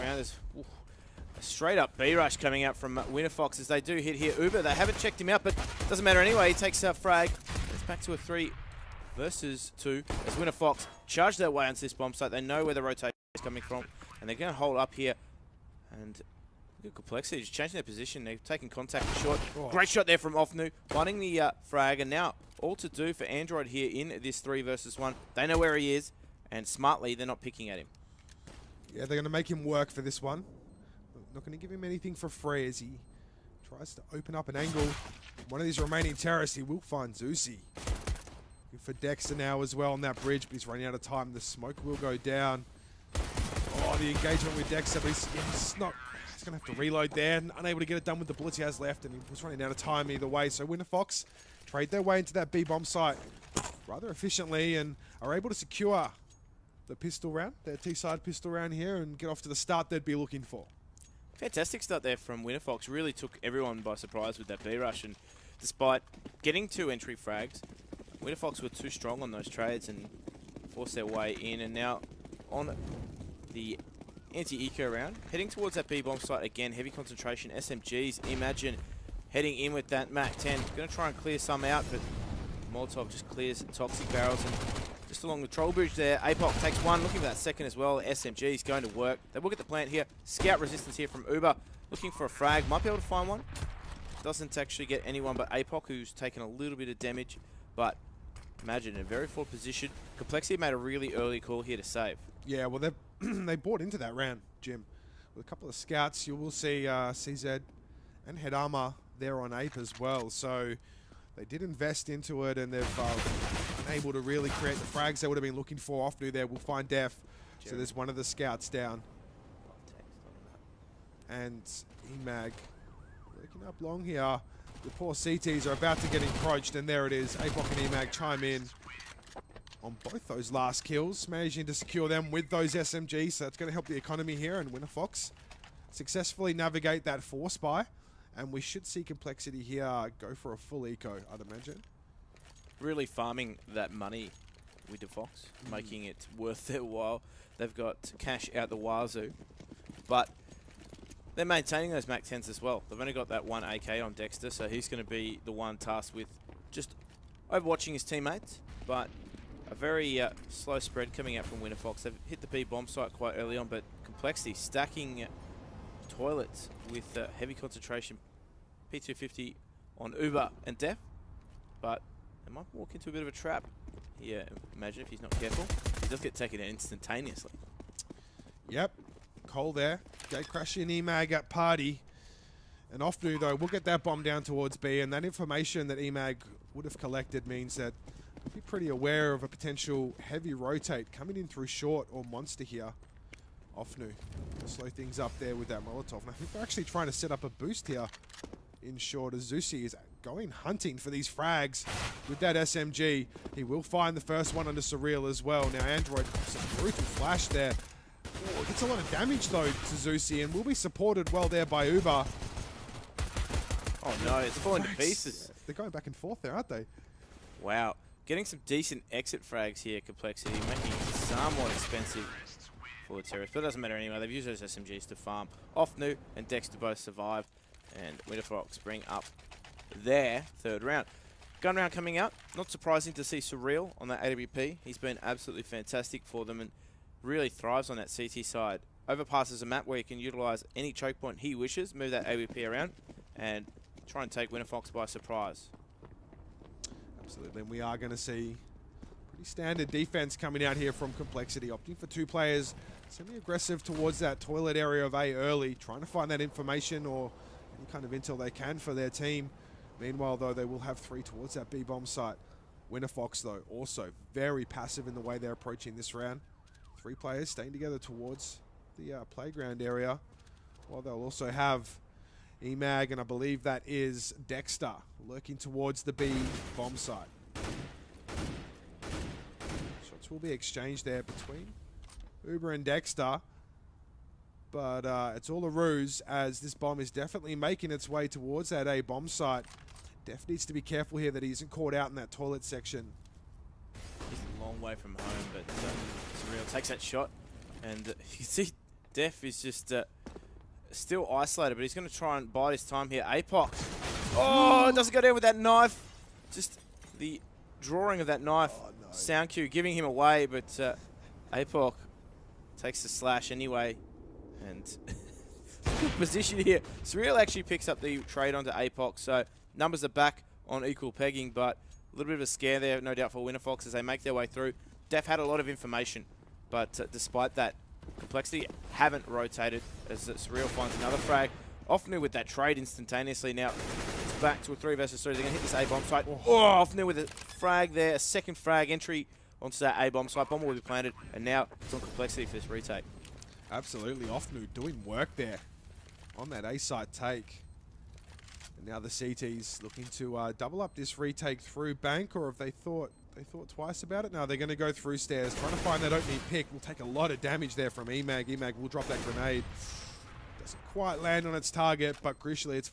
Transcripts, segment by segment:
around. There's a straight up B rush coming out from WinterFox as they do hit here. Uber, they haven't checked him out, but doesn't matter anyway. He takes a frag. It's back to a 3 versus 2 as WinterFox charge their way onto this bomb site. They know where the rotation is coming from, and they're going to hold up here. And look at compLexity, just changing their position. They've taken contact short. Oh. Great shot there from Ofnu, finding the frag, and now all to do for Android here in this 3 versus 1. They know where he is, and smartly, they're not picking at him. Yeah, they're going to make him work for this one. Not going to give him anything for free as he tries to open up an angle. One of these remaining terrorists, he will find Zusi. Looking for Dexter now as well on that bridge, but he's running out of time. The smoke will go down. Oh, the engagement with Dexter, but he's not... He's going to have to reload there, and unable to get it done with the bullets he has left, and he was running out of time either way. So WinterFox trade their way into that B bomb site rather efficiently and are able to secure the pistol round, their T-side pistol round here, and get off to the start they'd be looking for. Fantastic start there from WinterFox. Really took everyone by surprise with that B rush, and despite getting 2 entry frags, WinterFox were too strong on those trades and forced their way in. And now on the anti-eco round, heading towards that B bomb site again. Heavy concentration SMGs. Imagine heading in with that MAC-10. Going to try and clear some out, but Molotov just clears toxic barrels. And just along the troll bridge there, APOC takes one, looking for that second as well. SMG is going to work. They will get the plant here. Scout resistance here from Uber, looking for a frag. Might be able to find one. Doesn't actually get anyone but APOC, who's taken a little bit of damage. But imagine in a very forward position. compLexity made a really early call here to save. Yeah, well, they bought into that round, Jim. With a couple of scouts, you will see CZ and Head Armor there on Ape as well. So they did invest into it, and they've been able to really create the frags they would have been looking for. Ofnu there will find Def. So there's one of the scouts down. And EMAG working up long here. The poor CTs are about to get encroached, and there it is. APOC and EMAG chime in on both those last kills, managing to secure them with those SMGs. So that's going to help the economy here, and WinterFox successfully navigate that force buy. And we should see compLexity here go for a full eco, I'd imagine. Really farming that money with WinterFox, making it worth their while. They've got cash out the wazoo, but they're maintaining those MAC-10s as well. They've only got that 1 AK on Dexter, so he's going to be the one tasked with just overwatching his teammates, but a very slow spread coming out from WinterFox. They've hit the B bomb site quite early on, but compLexity stacking toilets with heavy concentration. P250 on Uber and Def, but they might walk into a bit of a trap. Yeah, imagine if he's not careful. He does get taken out instantaneously. Yep, Cole there. Gate crash in EMAG at party. And Ofnu, though, will get that bomb down towards B, and that information that EMAG would have collected means that be pretty aware of a potential heavy rotate coming in through short or monster here. Ofnu to slow things up there with that Molotov. And I think they're actually trying to set up a boost here in short as Zusi is going hunting for these frags with that SMG. He will find the first one under Surreal as well. Now Android, some brutal flash there. Oh, gets a lot of damage though to Zusi and will be supported well there by Uber. Oh no, it's falling to pieces. They're going back and forth there, aren't they? Wow. Getting some decent exit frags here, compLexity, making it somewhat expensive for the terrorists. But it doesn't matter anyway. They've used those SMGs to farm. Ofnu and Dexter both survive. And WinterFox bring up their 3rd round. Gun round coming out. Not surprising to see Surreal on that AWP. He's been absolutely fantastic for them and really thrives on that CT side. Overpass is a map where you can utilize any choke point he wishes, move that AWP around, and try and take WinterFox by surprise. Absolutely, and we are going to see pretty standard defense coming out here from compLexity, opting for 2 players, semi-aggressive towards that toilet area of A early, trying to find that information or any kind of intel they can for their team. Meanwhile, though, they will have 3 towards that B-bomb site. WinterFox, though, also very passive in the way they're approaching this round. 3 players staying together towards the playground area, while they'll also have EMAG, and I believe that is Dexter, lurking towards the B bomb site. Shots will be exchanged there between Uber and Dexter, but it's all a ruse as this bomb is definitely making its way towards that A bomb site. Def needs to be careful here that he isn't caught out in that toilet section. He's a long way from home, but Surreal takes that shot, and you can see Def is just still isolated, but he's going to try and bide his time here. APOC. Oh, it doesn't go down with that knife. Just the drawing of that knife. Oh, no. Sound cue giving him away, but APOC takes the slash anyway. And good position here. Surreal actually picks up the trade onto APOC, so numbers are back on equal pegging, but a little bit of a scare there, no doubt, for WinterFox as they make their way through. Def had a lot of information, but despite that, compLexity haven't rotated as Surreal finds another frag. Offnu with that trade instantaneously. Now it's back to a 3 versus 3. They're going to hit this A-bomb site. Oh, Offnu with a frag there, a second frag entry onto that A-bomb site. Bomb will be planted, and now it's on compLexity for this retake. Absolutely, Offnu doing work there on that A-site take. And now the CT's looking to double up this retake through bank, or have they thought twice about it? No, they're going to go through stairs, trying to find that opening pick. Will take a lot of damage there from EMAG. EMAG will drop that grenade. Doesn't quite land on its target, but crucially, it's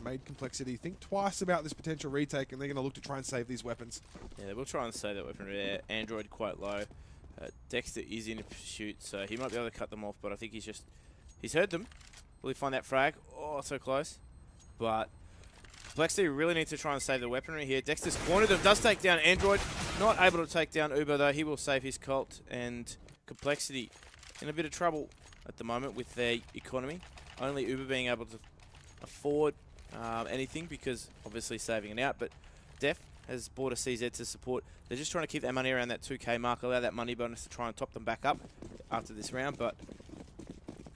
made compLexity think twice about this potential retake, and they're going to look to try and save these weapons. Yeah, they will try and save that weapon there. Android quite low. Dexter is in pursuit, so he might be able to cut them off, but I think he's heard them. Will he find that frag? Oh, so close. But compLexity really needs to try and save the weaponry here. Dexter's cornered them, does take down Android. Not able to take down Uber, though. He will save his cult, and compLexity in a bit of trouble at the moment with their economy. Only Uber being able to afford anything because obviously saving it out, but Def has bought a CZ to support. They're just trying to keep that money around that 2K mark, allow that money bonus to try and top them back up after this round, but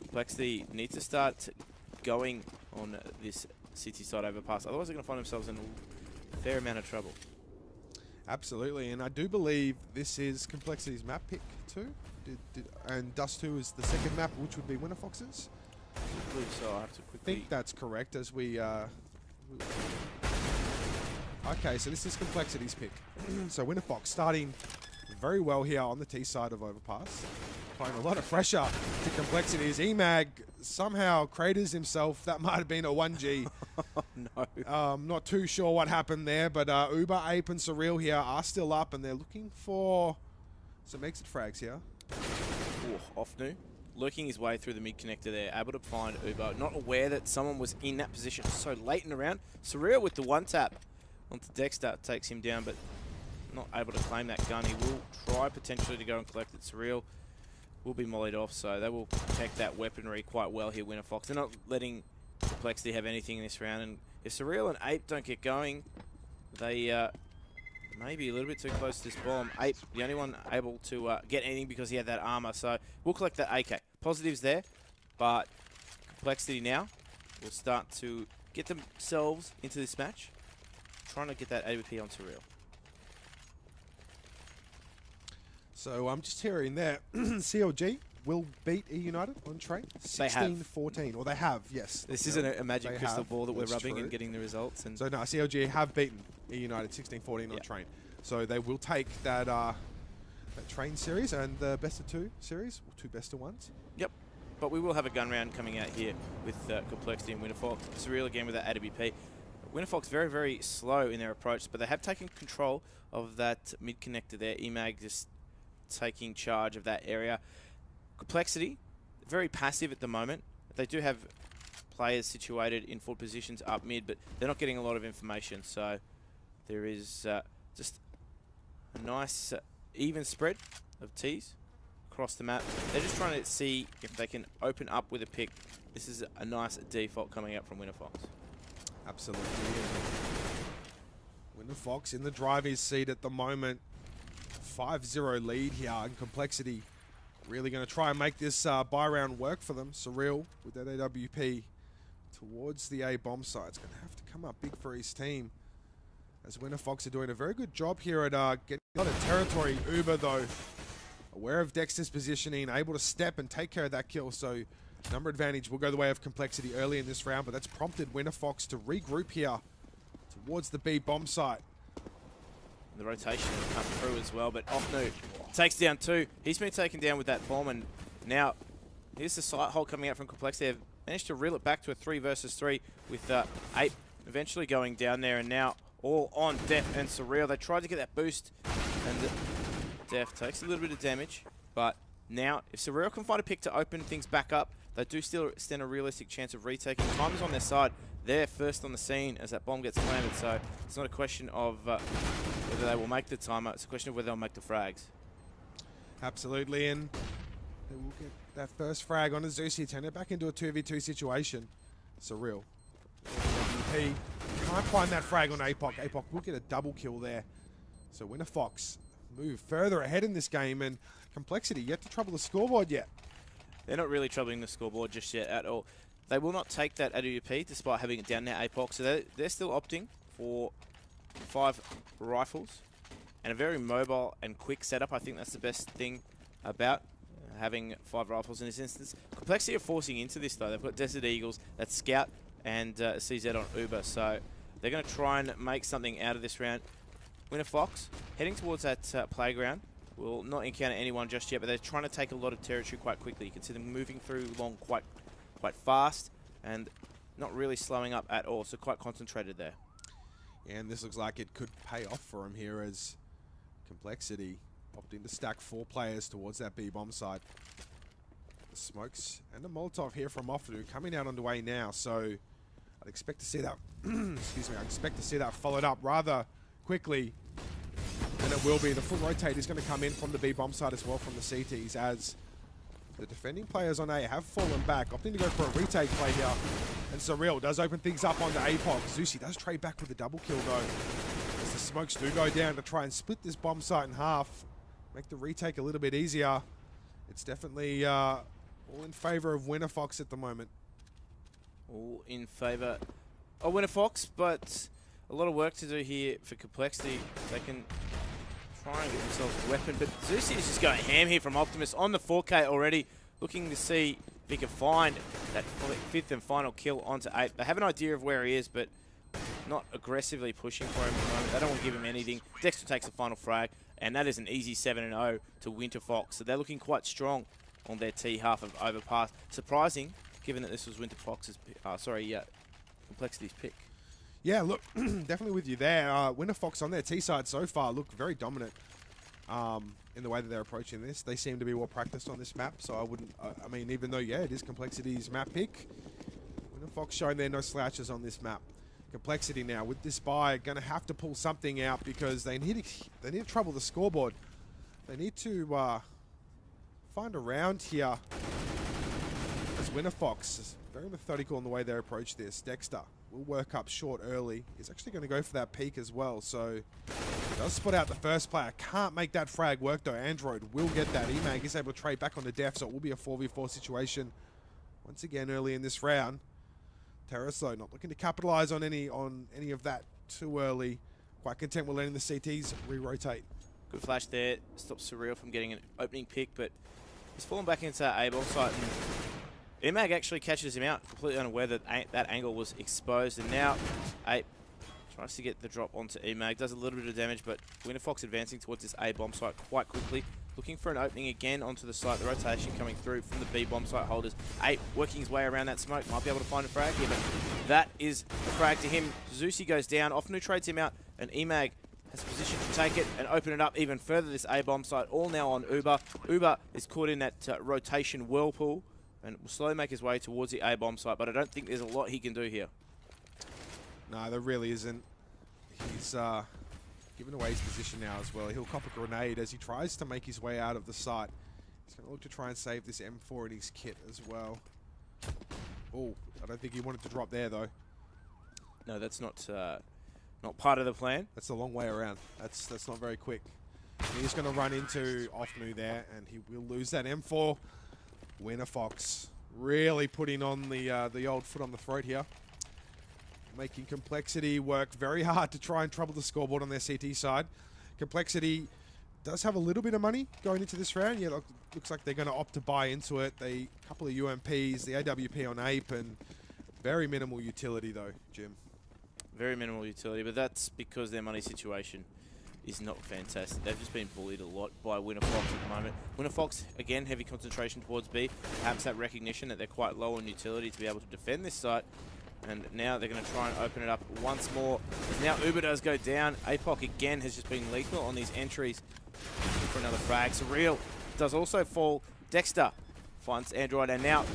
compLexity needs to start going on this city side overpass. Otherwise, they're going to find themselves in a fair amount of trouble. Absolutely, and I do believe this is compLexity's map pick too. And Dust 2 is the second map, which would be WinterFox's. I believe so. I have to quickly. I think that's correct. As we. Okay, so this is compLexity's pick. So WinterFox starting very well here on the T side of Overpass. Applying a lot of pressure to compLexity as EMAG somehow craters himself. That might have been a 1G. No. Not too sure what happened there, but Uber, Ape, and Surreal here are still up, and they're looking for some exit frags here. Ooh, Offnu lurking his way through the mid-connector there, able to find Uber. Not aware that someone was in that position so late in the round. Surreal with the one-tap onto Dexter takes him down, but not able to claim that gun. He will try potentially to go and collect it. Surreal will be mollied off, so they will protect that weaponry quite well here, WinterFox. They're not letting compLexity have anything in this round, and if Surreal and Ape don't get going, they may be a little bit too close to this bomb. Ape, the only one able to get anything because he had that armor, so we'll collect that AK. Positives there, but compLexity now will start to get themselves into this match, trying to get that AWP on Surreal. So I'm just hearing there, CLG will beat E United on train 16-14, or they have, yes. This isn't a magic crystal ball that we're rubbing and getting the results. And so no, CLG have beaten E United 16-14 on train, so they will take that that train series and the best of 2 series, or 2 best of 1s. Yep, but we will have a gun round coming out here with compLexity and WinterFox. Surreal again with that AWP. WinterFox very, very slow in their approach, but they have taken control of that mid-connector there. EMAG just taking charge of that area. compLexity, very passive at the moment. They do have players situated in forward positions up mid, but they're not getting a lot of information, so there is just a nice even spread of Ts across the map. They're just trying to see if they can open up with a pick. This is a nice default coming up from WinterFox. Absolutely. WinterFox in the driver's seat at the moment. 5-0 lead here, and compLexity really going to try and make this buy round work for them. Surreal with that AWP towards the A bomb site. It's going to have to come up big for his team, as WinterFox are doing a very good job here at getting a lot of territory. Uber, though, aware of Dexter's positioning, able to step and take care of that kill. So number advantage will go the way of compLexity early in this round, but that's prompted WinterFox to regroup here towards the B bomb site. The rotation will come through as well, but Offnu takes down 2. He's been taken down with that bomb, and now here's the sight hole coming out from compLexity. They've managed to reel it back to a 3 versus 3 with Ape eventually going down there, and now all on Def and Surreal. They tried to get that boost, and Def takes a little bit of damage, but Now, if Surreal can find a pick to open things back up, they do still stand a realistic chance of retaking. Time is on their side. They're first on the scene as that bomb gets planted, so it's not a question of whether they will make the timer, it's a question of whether they'll make the frags. Absolutely, and they will get that first frag on a Zeusy, turn it back into a 2v2 situation. Surreal. He can't find that frag on APOC. APOC will get a double kill there. So WinterFox move further ahead in this game, and compLexity yet to trouble the scoreboard yet. They're not really troubling the scoreboard just yet at all. They will not take that AWP despite having it down now APOC, so they're still opting for 5 rifles and a very mobile and quick setup. I think that's the best thing about having 5 rifles in this instance. compLexity are forcing into this though. They've got Desert Eagles, that's Scout, and CZ on Uber, so they're going to try and make something out of this round. WinterFox heading towards that playground. Will not encounter anyone just yet, but they're trying to take a lot of territory quite quickly. You can see them moving through along quite fast and not really slowing up at all, so quite concentrated there. And this looks like it could pay off for him here as compLexity opting to stack 4 players towards that B bomb site. The smokes and the Molotov here from Ofnu coming out underway now, so I'd expect to see that excuse me, I'd expect to see that followed up rather quickly. And it will be. The full rotate is going to come in from the B bomb side as well from the CTs, as the defending players on A have fallen back, opting to go for a retake play here. And Surreal does open things up on the APOC. Zeusy does trade back with a double kill though, as the smokes do go down to try and split this bomb site in half, make the retake a little bit easier. It's definitely all in favor of WinterFox at the moment. All in favor of WinterFox, but a lot of work to do here for compLexity. They can try and get themselves a weapon, but Zeusy is just going ham here from Optimus on the 4K already, looking to see if he can find that 5th and final kill onto 8. They have an idea of where he is, but not aggressively pushing for him at the moment. They don't want to give him anything. Dexter takes the final frag, and that is an easy 7-0 to WinterFox. So they're looking quite strong on their T half of Overpass. Surprising, given that this was WinterFox's, compLexity's pick. Yeah, look, definitely with you there. WinterFox on their T side so far look very dominant in the way that they're approaching this. They seem to be well practiced on this map, so I wouldn't, I mean, even though, yeah, it is compLexity's map pick, WinterFox showing they're no slouches on this map. compLexity now, with this buy, going to have to pull something out because they need to trouble the scoreboard. They need to find a round here, as WinterFox is very methodical in the way they approach this. Dexter will work up short early. He's actually going to go for that peak as well, so does spot out the first player. Can't make that frag work though. Android will get that. EMAG is able to trade back on the def, so it will be a 4v4 situation once again early in this round. Terrace though not looking to capitalize on any of that too early. Quite content with letting the CTs re-rotate. Good flash there, stops Surreal from getting an opening pick, but he's fallen back into that A-bomb site, and EMAG actually catches him out, completely unaware that that angle was exposed, and now 8 tries to get the drop onto EMAG, does a little bit of damage, but WinterFox advancing towards this A-bomb site quite quickly, looking for an opening again onto the site, the rotation coming through from the B-bomb site holders. 8 working his way around that smoke, might be able to find a frag here, but that is a frag to him. Zeusy goes down, Ofnu trades him out, and EMAG has position to take it and open it up even further, this A-bomb site, all now on Uber. Uber is caught in that rotation whirlpool, and will slowly make his way towards the A-bomb site, but I don't think there's a lot he can do here. No, there really isn't. He's given away his position now as well. He'll cop a grenade as he tries to make his way out of the site. He's going to look to try and save this M4 in his kit as well. Oh, I don't think he wanted to drop there though. No, that's not part of the plan. That's a long way around. That's not very quick. He's going to run into Ofnu there, and he will lose that M4. WinterFox really putting on the old foot on the throat here, making compLexity work very hard to try and trouble the scoreboard on their CT side. compLexity does have a little bit of money going into this round. Yeah, looks like they're going to opt to buy into it. A couple of UMPs, the AWP on Ape, and very minimal utility though, Jim. Very minimal utility, but that's because their money situation is not fantastic. They've just been bullied a lot by WinterFox at the moment. WinterFox, again, heavy concentration towards B. Perhaps that recognition that they're quite low on utility to be able to defend this site. And now they're going to try and open it up once more. Now Uber does go down. APOC again has just been lethal on these entries. Looking for another frag. Surreal does also fall Dexter finds Android, and now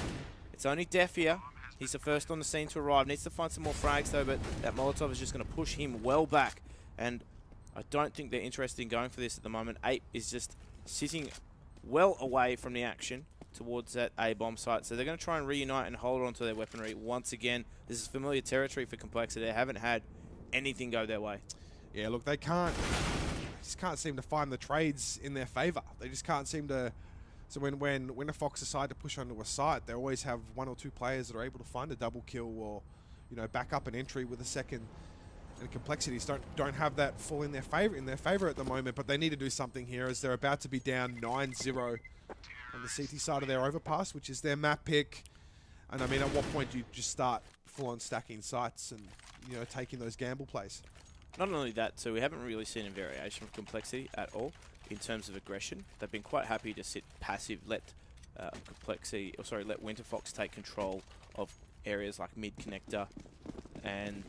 it's only Def here. He's the first on the scene to arrive. Needs to find some more frags though, but that Molotov is just going to push him well back. And I don't think they're interested in going for this at the moment. Ape is just sitting well away from the action towards that A bomb site. So they're going to try and reunite and hold on to their weaponry once again. This is familiar territory for compLexity. They haven't had anything go their way. Yeah, look, they just can't seem to find the trades in their favor. They just can't seem to. So when WinterFox decide to push onto a site, they always have one or two players that are able to find a double kill or, you know, back up an entry with a second. And compLexities don't have that full in their favor at the moment, but they need to do something here as they're about to be down 9-0 on the CT side of their Overpass, which is their map pick. And I mean, at what point do you just start full-on stacking sites and, you know, taking those gamble plays? Not only that, too, we haven't really seen a variation from compLexity at all in terms of aggression. They've been quite happy to sit passive, let let WinterFox take control of areas like mid connector and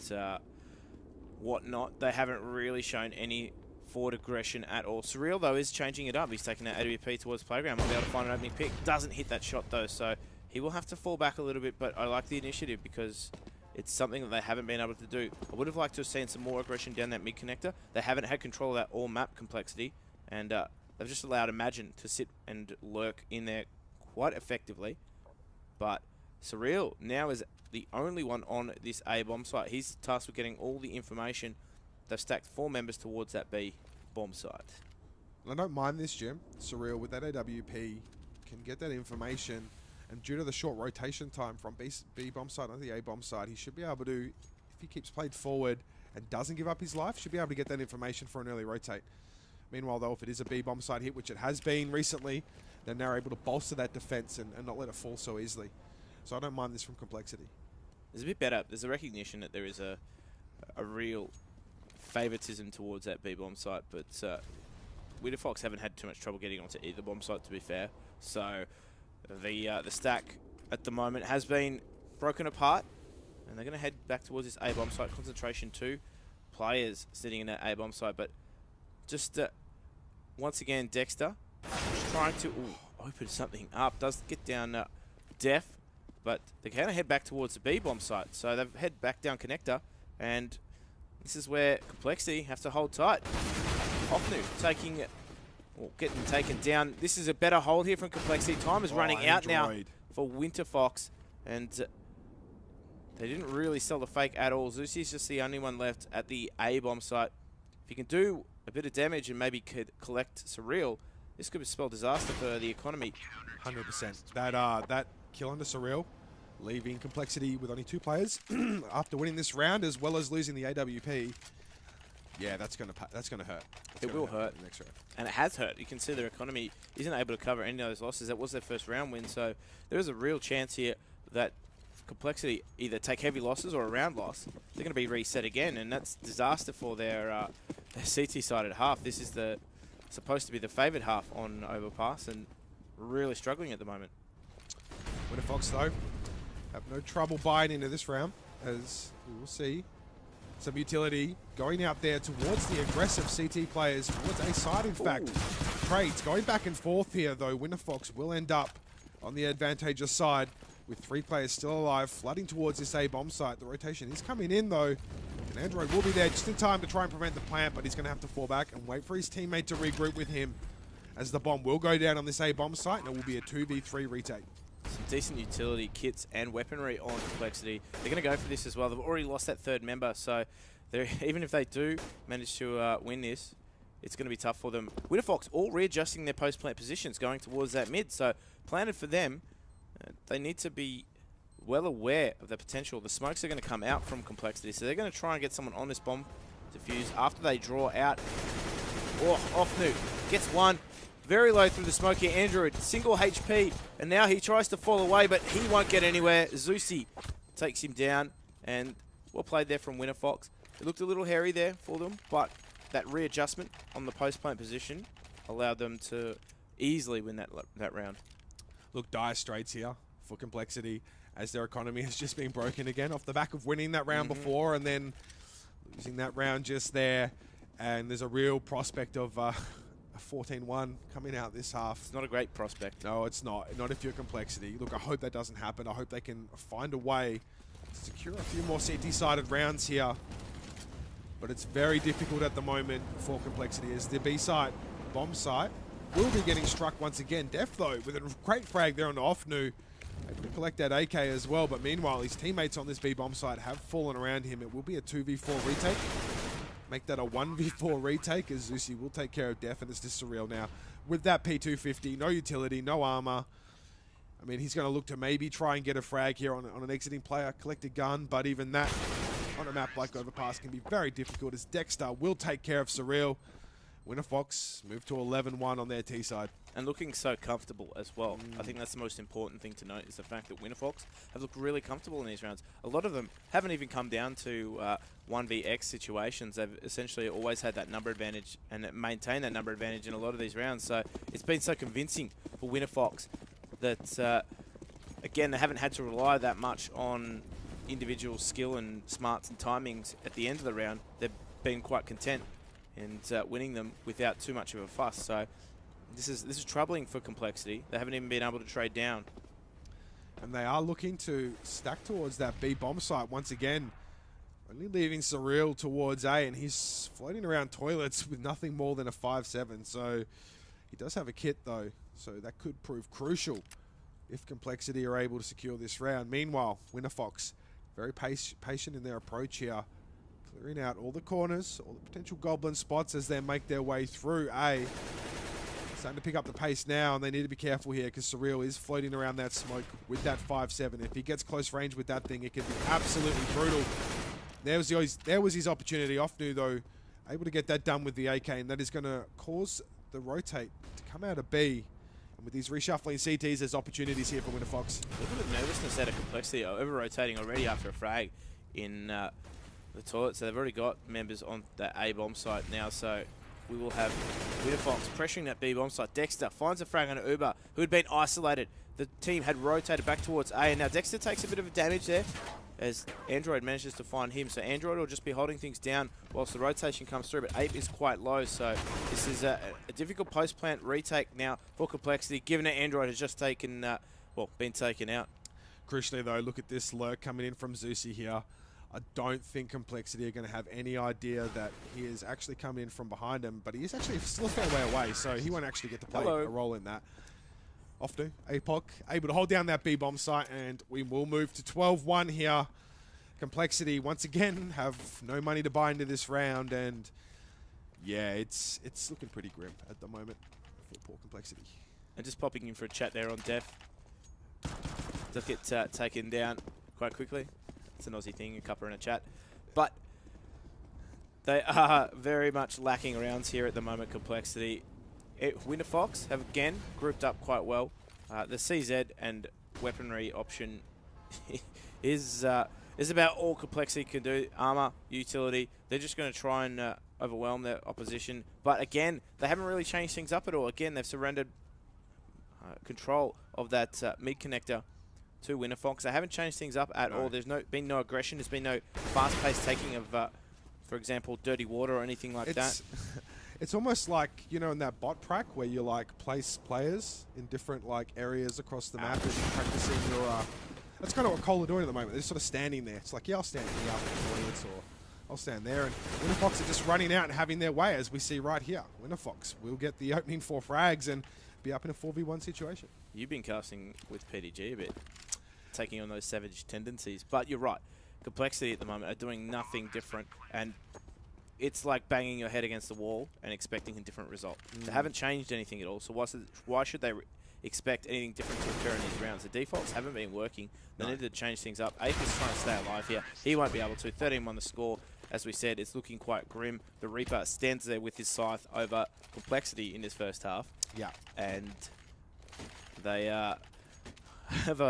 whatnot. They haven't really shown any forward aggression at all. Surreal, though, is changing it up. He's taking that AWP towards playground. Might be able to find an opening pick. Doesn't hit that shot, though, so he will have to fall back a little bit, but I like the initiative because it's something that they haven't been able to do. I would have liked to have seen some more aggression down that mid connector. They haven't had control of that all map compLexity, and they've just allowed Imagine to sit and lurk in there quite effectively. But Surreal now is the only one on this A bomb site. He's tasked with getting all the information. They've stacked 4 members towards that B bomb site. I don't mind this, Jim. Surreal with that AWP can get that information, and due to the short rotation time from B bomb site onto the A bomb site, he should be able to, if he keeps played forward and doesn't give up his life, should be able to get that information for an early rotate. Meanwhile, though, if it is a B bomb site hit, which it has been recently, then they're able to bolster that defense and not let it fall so easily. So I don't mind this from compLexity. There's a bit better. There's a recognition that there is a real favoritism towards that B bomb site, but WinterFox haven't had too much trouble getting onto either bomb site, to be fair. So the stack at the moment has been broken apart, and they're going to head back towards this A bomb site. Concentration 2 players sitting in that A bomb site, but just once again, Dexter is trying to open something up. Does get down Def, but they're going to head back towards the B bomb site. So they've head back down connector, and this is where compLexity have to hold tight. Hofnu getting taken down. This is a better hold here from compLexity. Time is running out now for WinterFox, and they didn't really sell the fake at all. Zusi's just the only one left at the A bomb site. If he can do a bit of damage and maybe could collect Surreal, this could spell disaster for the economy. 100%. That kill under Surreal, leaving compLexity with only 2 players after winning this round, as well as losing the AWP. Yeah, that's gonna hurt. It will hurt. The next round. And it has hurt. You can see their economy isn't able to cover any of those losses. That was their first round win, so there is a real chance here that compLexity either take heavy losses or a round loss. They're going to be reset again, and that's disaster for their CT side at half. This is supposed to be the favoured half on Overpass, and really struggling at the moment. WinterFox, though, have no trouble buying into this round, as we will see some utility going out there towards the aggressive CT players, towards A side, in fact. Trades going back and forth here, though. WinterFox will end up on the advantageous side with 3 players still alive, flooding towards this A bomb site. The rotation is coming in, though, and Android will be there just in time to try and prevent the plant, but he's going to have to fall back and wait for his teammate to regroup with him, as the bomb will go down on this A bomb site, and it will be a 2v3 retake. Some decent utility kits and weaponry on compLexity. They're going to go for this as well. They've already lost that 3rd member, so even if they do manage to win this, it's going to be tough for them. WinterFox all readjusting their post-plant positions, going towards that mid, so planted for them. They need to be well aware of the potential. The smokes are going to come out from compLexity, so they're going to try and get someone on this bomb defuse after they draw out. Hofnu gets one. Very low through the smoke here. Android, single HP, and now he tries to fall away, but he won't get anywhere. Zusi takes him down, and well played there from WinterFox. It looked a little hairy there for them, but that readjustment on the post-plant position allowed them to easily win that round. Look, dire straits here for compLexity, as their economy has just been broken again off the back of winning that round before and then losing that round just there. And there's a real prospect of a 14-1 coming out this half. It's not a great prospect. No, it's not. Not if you're compLexity. Look, I hope that doesn't happen. I hope they can find a way to secure a few more CT-sided rounds here. But it's very difficult at the moment for compLexity as the B site, bomb site, will be getting struck once again. Def, though, with a great frag there on the off-nu, able to collect that AK as well. But meanwhile, his teammates on this B bomb site have fallen around him. It will be a 2v4 retake. Make that a 1v4 retake as Zusi will take care of Def, and it's just surreal now. With that P250, no utility, no armor. I mean, he's going to look to maybe try and get a frag here on an exiting player, collect a gun, but even that on a map like Overpass can be very difficult as Dexter will take care of Surreal. WinterFox move to 11-1 on their T side. And looking so comfortable as well. I think that's the most important thing to note is the fact that WinterFox have looked really comfortable in these rounds. A lot of them haven't even come down to 1vX situations. They've essentially always had that number advantage and maintained that number advantage in a lot of these rounds. So it's been so convincing for WinterFox that, again, they haven't had to rely that much on individual skill and smarts and timings at the end of the round. They've been quite content and winning them without too much of a fuss. So this is troubling for compLexity. They haven't even been able to trade down. And they are looking to stack towards that B bomb site once again. Only leaving Surreal towards A, and he's floating around toilets with nothing more than a 5-7. So he does have a kit though, so that could prove crucial if compLexity are able to secure this round. Meanwhile, WinterFox very patient in their approach here. Clearing out all the corners, all the potential goblin spots as they make their way through A. Starting to pick up the pace now, and they need to be careful here because Surreal is floating around that smoke with that 5-7. If he gets close range with that thing, it can be absolutely brutal. There was his opportunity. Off-nu, though, able to get that done with the AK, and that is going to cause the rotate to come out of B. And with these reshuffling CTs, there's opportunities here for WinterFox. A little bit of nervousness out of compLexity, over-rotating already after a frag in the toilet. So they've already got members on that A bomb site now, so we will have WinterFox pressuring that B bomb site. Dexter finds a frag on Uber, who had been isolated. The team had rotated back towards A, and now Dexter takes a bit of a damage there as Android manages to find him. So Android will just be holding things down whilst the rotation comes through, but Ape is quite low, so this is a difficult post-plant retake now for compLexity, given that Android has just taken, been taken out. Crucially, though, look at this lurk coming in from Zusi here. I don't think compLexity are going to have any idea that he is actually coming in from behind him, but he is actually still a fair way away, so he won't actually get to play a role in that. Off-nu, APOC, able to hold down that B bomb site, and we will move to 12-1 here. compLexity, once again, have no money to buy into this round, and yeah, it's looking pretty grim at the moment for poor compLexity. And just popping in for a chat there on Def. Does get taken down quite quickly. It's an Aussie thing, a cuppa in a chat. But they are very much lacking rounds here at the moment, compLexity. WinterFox have again grouped up quite well. The CZ and weaponry option is about all compLexity can do. Armor, utility. They're just going to try and overwhelm their opposition. But again, they haven't really changed things up at all. Again, they've surrendered control of that mid connector to WinterFox. They haven't changed things up at all. There's been no aggression. There's been no fast-paced taking of, for example, dirty water or anything like that. It's almost like, you know, in that bot prac where you like place players in different like areas across the map and practicing your. That's kind of what Cole are doing at the moment. They're just sort of standing there. It's like, yeah, I'll stand here after 20 minutes, or I'll stand there. And WinterFox are just running out and having their way, as we see right here. WinterFox will get the opening 4 frags and be up in a 4v1 situation. You've been casting with PDG a bit, taking on those savage tendencies. But you're right. compLexity at the moment are doing nothing different, and it's like banging your head against the wall and expecting a different result. They haven't changed anything at all, so why should they expect anything different to occur in these rounds? The defaults haven't been working. They need to change things up. Ape is trying to stay alive here. He won't be able to. 13 on the score. As we said, it's looking quite grim. The Reaper stands there with his scythe over compLexity in this first half. Yeah. And they have,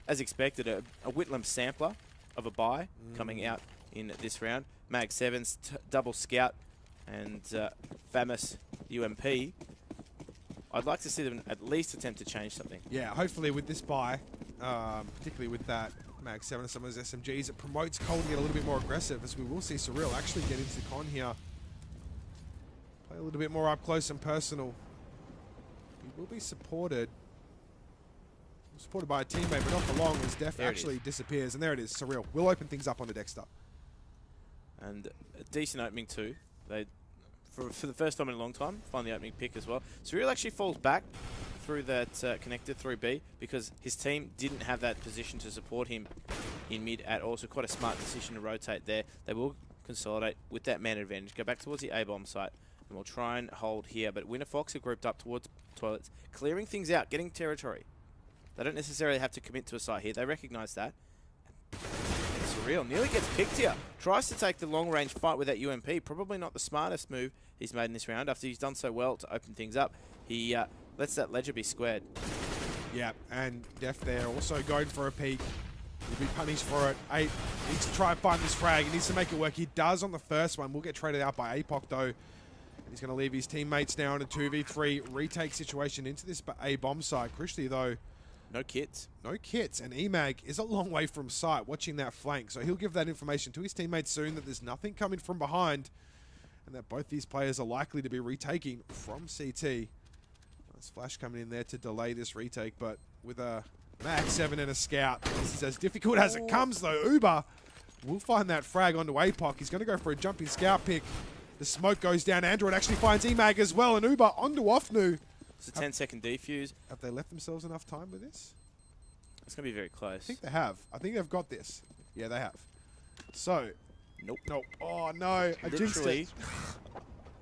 as expected, a Whitlam sampler of a buy coming out in this round. Mag 7s, double scout, and famous UMP. I'd like to see them at least attempt to change something. Yeah, hopefully with this buy, particularly with that Mag 7 and some of those SMGs, it promotes Cole to get a little bit more aggressive, as we will see Surreal actually get into con here. play a little bit more up close and personal. He will be supported by a teammate, but not for long as Def actually disappears. And there it is, Surreal. We'll open things up on the Dexter. And a decent opening too. They, for the first time in a long time, find the opening pick as well. Surreal actually falls back through that connector through B because his team didn't have that position to support him in mid at all. So quite a smart decision to rotate there. They will consolidate with that man advantage, go back towards the A-bomb site, and we'll try and hold here. But WinterFox are grouped up towards toilets, clearing things out, getting territory. They don't necessarily have to commit to a site here. They recognise that. And Surreal nearly gets picked here. Tries to take the long-range fight with that UMP. Probably not the smartest move he's made in this round. After he's done so well to open things up, he lets that ledger be squared. Yeah, and Def there also going for a peek. He'll be punished for it. 8 needs to try and find this frag. He needs to make it work. He does on the first one. Will get traded out by APOC though. He's going to leave his teammates now in a 2v3 retake situation into this A-bomb site. Christy though, no kits. No kits, and EMAG is a long way from sight watching that flank, so he'll give that information to his teammates soon that there's nothing coming from behind and that both these players are likely to be retaking from CT. Nice flash coming in there to delay this retake, but with a Mag 7 and a scout, this is as difficult as it comes though. Uber will find that frag onto APOC. He's going to go for a jumping scout pick. The smoke goes down. Android actually finds EMAG as well, and Uber onto Offnu. It's a 10-second defuse. Have they left themselves enough time with this? It's going to be very close. I think they have. I think they've got this. Yeah, they have. So. Nope. Nope. Oh, no. I jinxed it.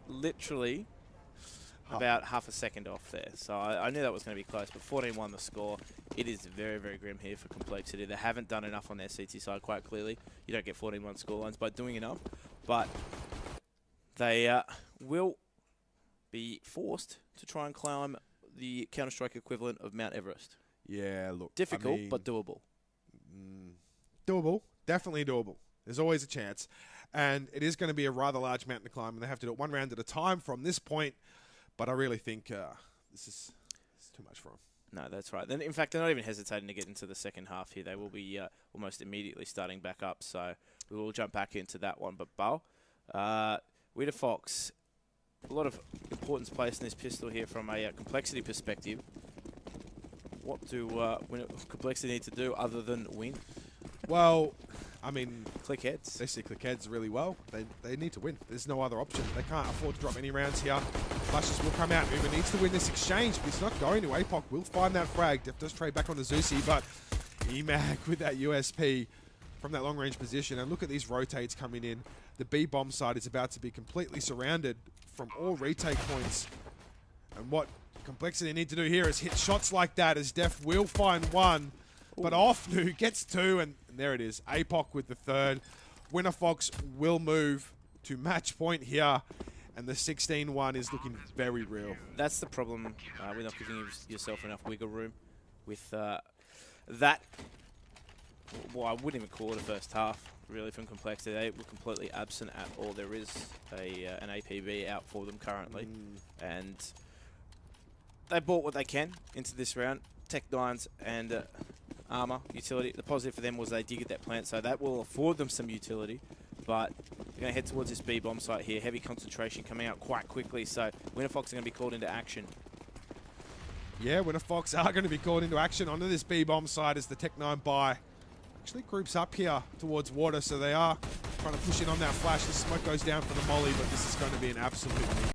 Literally about half a second off there. So I knew that was going to be close, but 14-1 the score. It is very, very grim here for compLexity. They haven't done enough on their CT side quite clearly. You don't get 14-1 scorelines by doing enough, but they will be forced to try and climb the Counter-Strike equivalent of Mount Everest. Yeah, look. Difficult, I mean, but doable. Doable. Definitely doable. There's always a chance. And it is going to be a rather large mountain to climb, and they have to do it one round at a time from this point. But I really think this is too much for them. No, that's right. Then, in fact, they're not even hesitating to get into the second half here. They will be almost immediately starting back up, so we will jump back into that one. But, Bal, WinterFox, a lot of importance placed in this pistol here from a compLexity perspective. What do compLexity need to do other than win? Well, I mean, click heads. They see click heads really well. They need to win. There's no other option. They can't afford to drop any rounds here. Flashes will come out. Uber needs to win this exchange, but he's not going to. APOC will find that frag. Def does trade back on the Zusi, but EMAG with that USP from that long-range position. And look at these rotates coming in. The B-bomb side is about to be completely surrounded from all retake points. And what compLexity need to do here is hit shots like that, as Def will find one. Ooh. But Offnu gets two, and there it is. APOC with the third. WinterFox will move to match point here, and the 16-1 is looking very real. That's the problem with not giving yourself enough wiggle room with that. Well, I wouldn't even call it a first half, really, from compLexity. They were completely absent at all. There is an APB out for them currently, and they bought what they can into this round. Tech 9s and armor, utility. The positive for them was they did get that plant, so that will afford them some utility. But they're going to head towards this B-bomb site here. Heavy concentration coming out quite quickly, so WinterFox are going to be called into action. Yeah, WinterFox are going to be called into action onto this B-bomb site as the Tech 9 buy actually groups up here towards water, so they are trying to push in on that flash. The smoke goes down for the molly, but this is going to be an absolute